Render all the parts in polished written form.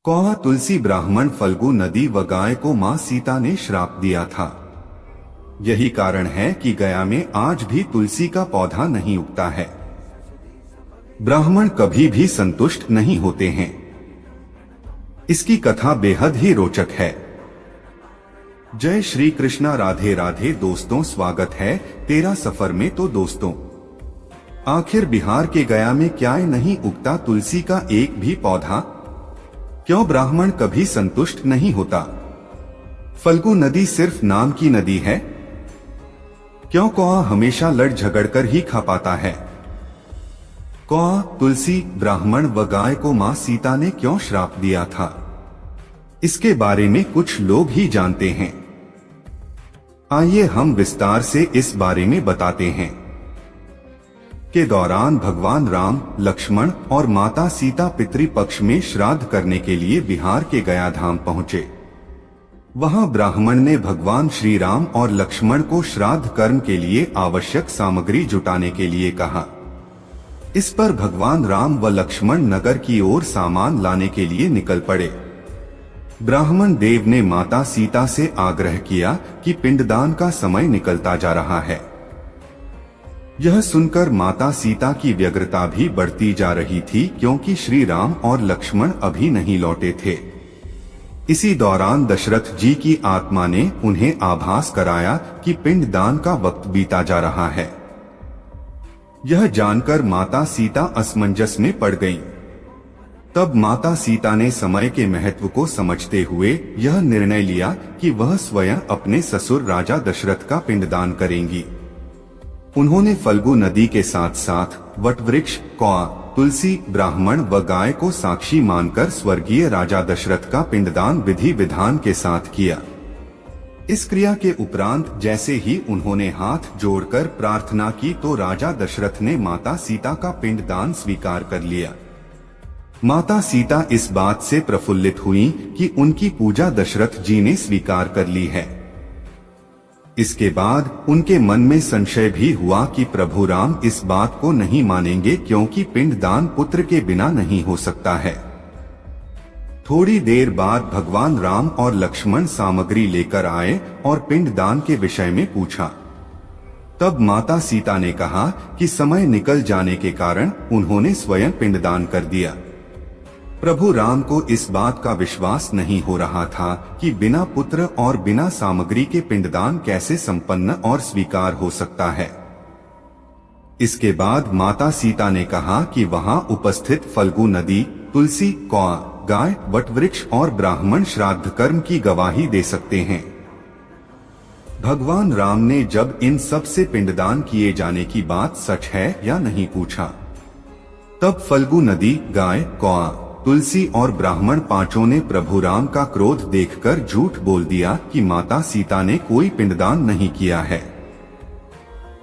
कौआ, तुलसी, ब्राह्मण, फल्गु नदी व गाय को मां सीता ने श्राप दिया था। यही कारण है कि गया में आज भी तुलसी का पौधा नहीं उगता है। ब्राह्मण कभी भी संतुष्ट नहीं होते हैं। इसकी कथा बेहद ही रोचक है। जय श्री कृष्णा, राधे राधे। दोस्तों, स्वागत है तेरा सफर में। तो दोस्तों, आखिर बिहार के गया में क्या नहीं उगता तुलसी का एक भी पौधा? क्यों ब्राह्मण कभी संतुष्ट नहीं होता? फल्गु नदी सिर्फ नाम की नदी है? क्यों कौआ हमेशा लड़ झगड़ कर ही खा पाता है? कौआ, तुलसी, ब्राह्मण व गाय को मां सीता ने क्यों श्राप दिया था? इसके बारे में कुछ लोग ही जानते हैं। आइए हम विस्तार से इस बारे में बताते हैं। के दौरान भगवान राम, लक्ष्मण और माता सीता पितृपक्ष में श्राद्ध करने के लिए बिहार के गया धाम पहुंचे। वहां ब्राह्मण ने भगवान श्री राम और लक्ष्मण को श्राद्ध कर्म के लिए आवश्यक सामग्री जुटाने के लिए कहा। इस पर भगवान राम व लक्ष्मण नगर की ओर सामान लाने के लिए निकल पड़े। ब्राह्मण देव ने माता सीता से आग्रह किया कि पिंडदान का समय निकलता जा रहा है। यह सुनकर माता सीता की व्यग्रता भी बढ़ती जा रही थी, क्योंकि श्री राम और लक्ष्मण अभी नहीं लौटे थे। इसी दौरान दशरथ जी की आत्मा ने उन्हें आभास कराया कि पिंडदान का वक्त बीता जा रहा है। यह जानकर माता सीता असमंजस में पड़ गईं। तब माता सीता ने समय के महत्व को समझते हुए यह निर्णय लिया कि वह स्वयं अपने ससुर राजा दशरथ का पिंडदान करेंगी। उन्होंने फल्गु नदी के साथ साथ वटवृक्ष, कौआ, तुलसी, ब्राह्मण व गाय को साक्षी मानकर स्वर्गीय राजा दशरथ का पिंडदान विधि विधान के साथ किया। इस क्रिया के उपरांत जैसे ही उन्होंने हाथ जोड़कर प्रार्थना की तो राजा दशरथ ने माता सीता का पिंडदान स्वीकार कर लिया। माता सीता इस बात से प्रफुल्लित हुई कि उनकी पूजा दशरथ जी ने स्वीकार कर ली है। इसके बाद उनके मन में संशय भी हुआ कि प्रभु राम इस बात को नहीं मानेंगे, क्योंकि पिंडदान पुत्र के बिना नहीं हो सकता है। थोड़ी देर बाद भगवान राम और लक्ष्मण सामग्री लेकर आए और पिंडदान के विषय में पूछा। तब माता सीता ने कहा कि समय निकल जाने के कारण उन्होंने स्वयं पिंडदान कर दिया। प्रभु राम को इस बात का विश्वास नहीं हो रहा था कि बिना पुत्र और बिना सामग्री के पिंडदान कैसे संपन्न और स्वीकार हो सकता है। इसके बाद माता सीता ने कहा कि वहां उपस्थित फल्गु नदी, तुलसी, कौआ, गाय, वटवृक्ष और ब्राह्मण श्राद्ध कर्म की गवाही दे सकते हैं। भगवान राम ने जब इन सब से पिंडदान किए जाने की बात सच है या नहीं पूछा, तब फल्गु नदी, गाय, कौआ, तुलसी और ब्राह्मण पांचों ने प्रभु राम का क्रोध देखकर झूठ बोल दिया कि माता सीता ने कोई पिंडदान नहीं किया है।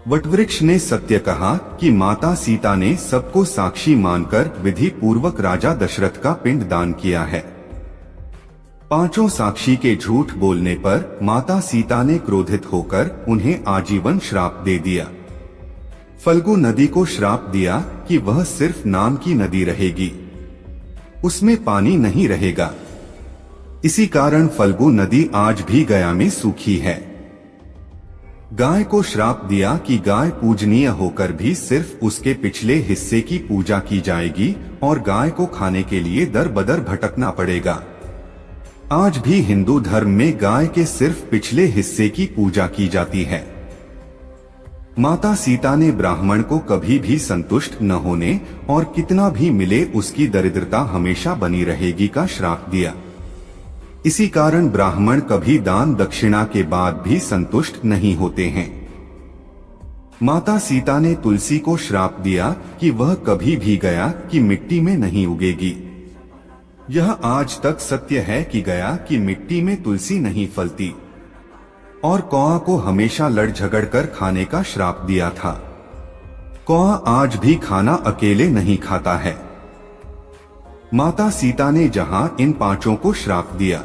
वटवृक्ष ने सत्य कहा कि माता सीता ने सबको साक्षी मानकर विधि पूर्वक राजा दशरथ का पिंडदान किया है। पांचों साक्षी के झूठ बोलने पर माता सीता ने क्रोधित होकर उन्हें आजीवन श्राप दे दिया। फल्गु नदी को श्राप दिया कि वह सिर्फ नाम की नदी रहेगी, उसमें पानी नहीं रहेगा। इसी कारण फल्गु नदी आज भी गया में सूखी है। गाय को श्राप दिया कि गाय पूजनीय होकर भी सिर्फ उसके पिछले हिस्से की पूजा की जाएगी और गाय को खाने के लिए दर बदर भटकना पड़ेगा। आज भी हिंदू धर्म में गाय के सिर्फ पिछले हिस्से की पूजा की जाती है। माता सीता ने ब्राह्मण को कभी भी संतुष्ट न होने और कितना भी मिले उसकी दरिद्रता हमेशा बनी रहेगी का श्राप दिया। इसी कारण ब्राह्मण कभी दान दक्षिणा के बाद भी संतुष्ट नहीं होते हैं। माता सीता ने तुलसी को श्राप दिया कि वह कभी भी गया की मिट्टी में नहीं उगेगी। यह आज तक सत्य है कि गया की मिट्टी में तुलसी नहीं फलती। और कौआ को हमेशा लड़ झगड़ कर खाने का श्राप दिया था। कौआ आज भी खाना अकेले नहीं खाता है। माता सीता ने जहां इन पांचों को श्राप दिया,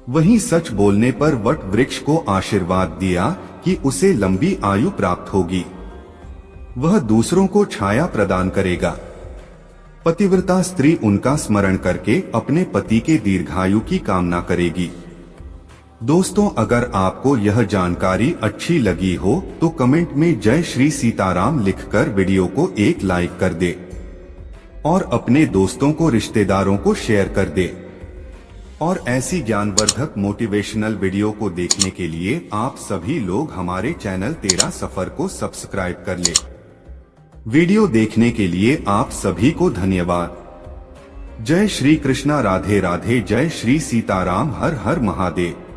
वहीं सच बोलने पर वट वृक्ष को आशीर्वाद दिया कि उसे लंबी आयु प्राप्त होगी, वह दूसरों को छाया प्रदान करेगा। पतिव्रता स्त्री उनका स्मरण करके अपने पति के दीर्घायु की कामना करेगी। दोस्तों, अगर आपको यह जानकारी अच्छी लगी हो तो कमेंट में जय श्री सीताराम लिखकर वीडियो को एक लाइक कर दे और अपने दोस्तों को, रिश्तेदारों को शेयर कर दे। और ऐसी ज्ञानवर्धक मोटिवेशनल वीडियो को देखने के लिए आप सभी लोग हमारे चैनल तेरा सफर को सब्सक्राइब कर ले। वीडियो देखने के लिए आप सभी को धन्यवाद। जय श्री कृष्णा, राधे राधे, जय श्री सीताराम, हर हर महादेव।